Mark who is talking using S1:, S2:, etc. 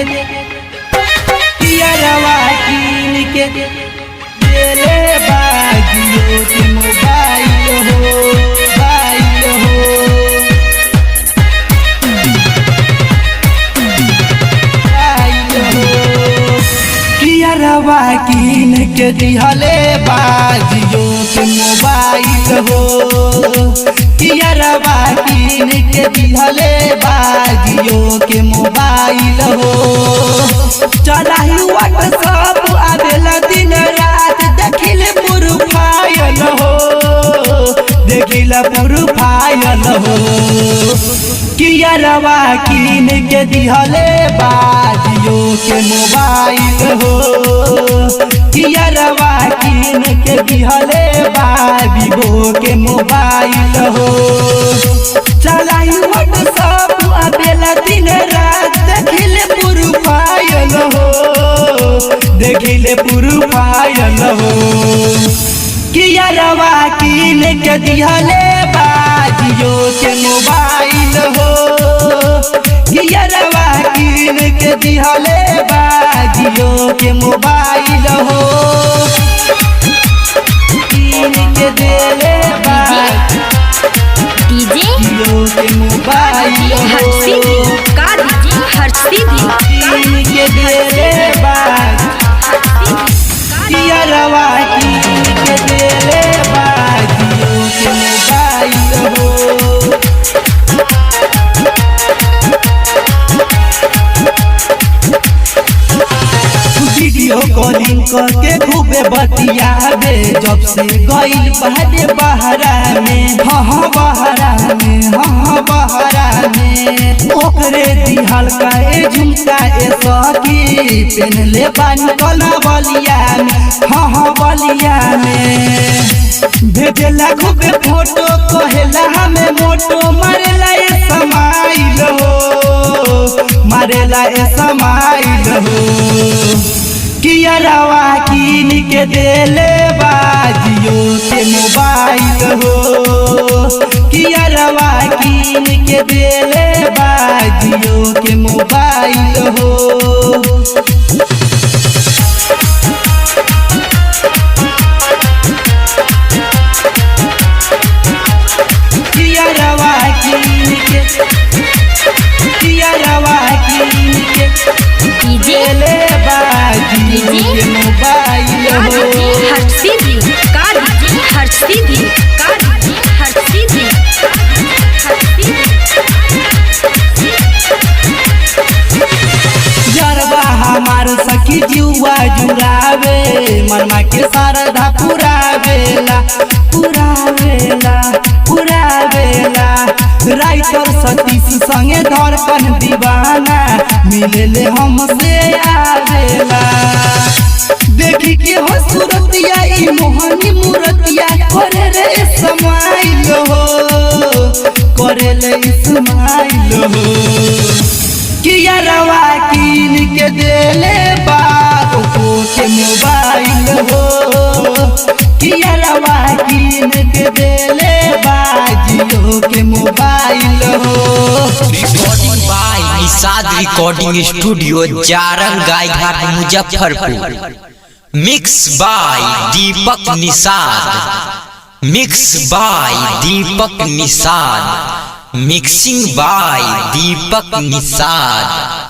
S1: के पियरवा कीन के देले बाजियो के मोबाइल हो बाइल हो। पियरवा कीन के दिहले बाजियो के मोबाइल हो। पियरवा कीन के दिहले बाजियो के मोबाइल हो। चलाही व्हाट्सएप आवेला दिन रात देखिले प्रोफाइल हो देखिला प्रोफाइल हो। पियरवा कीन के दिहले बाजियो के मोबाइल हो। पियरवा कीन के दिहले बाजियो के मोबाइल हो। चलाई व्हाट्सएप आवेला दिन रात देखिले प्रोफाइल हो देखिले प्रोफाइल हो। पियरवा कीन के दिहले बाजियो के मोबाइल हो। पियरवा कीन के दिहले बाजियो के मोबाइल हो। कीन के देले बाजियो के मोबाइल हो। कीन के देले पियरवा कीन के देले बाजियो के मोबाइल हो। वीडियो कॉलिंग करके खूबे बतियावे जब से गइल बाहरे बहरा में हाँ बहरा में हाँ बहरा में। ओकरे दिहल का ए झुमका ए सखी पेनले बानी कला बलिया में हाँ बलिया में। भेजेला खूबे फोटो कहेला हमें मोटो मारेला ए समाइल हो मारेला ए समाइल हो। पियरवा कीन के देले बाजियो के मोबाइल हो। पियरवा कीन के देले बाजियो के मोबाइल हो। पियरवा कीन के पियरवा कीन के देले बाजियो के मोबाइल हो। जरबा हमार सखी जुआ जुरावे मनमा के शारदा पुरावेला पुरावेला पुरावेला। राइटर सतीश संगे धड़कन दीवाना मिलेले हमसे आवेला। देखी के हो सूरतिया ई मोहनी मूरतिया करे रे समाइल हो करे ले इस्माइल हो। पियरवा कीन के देले बाजियो के मोबाइल हो। पियरवा कीन के देले बाजियो के मोबाइल हो।
S2: Recording by Nishad recording studio Jarang Gaighat Muzaffarpur. Mix by Deepak Nishad. Mix by Deepak Nishad. Mixing by Deepak Nishad.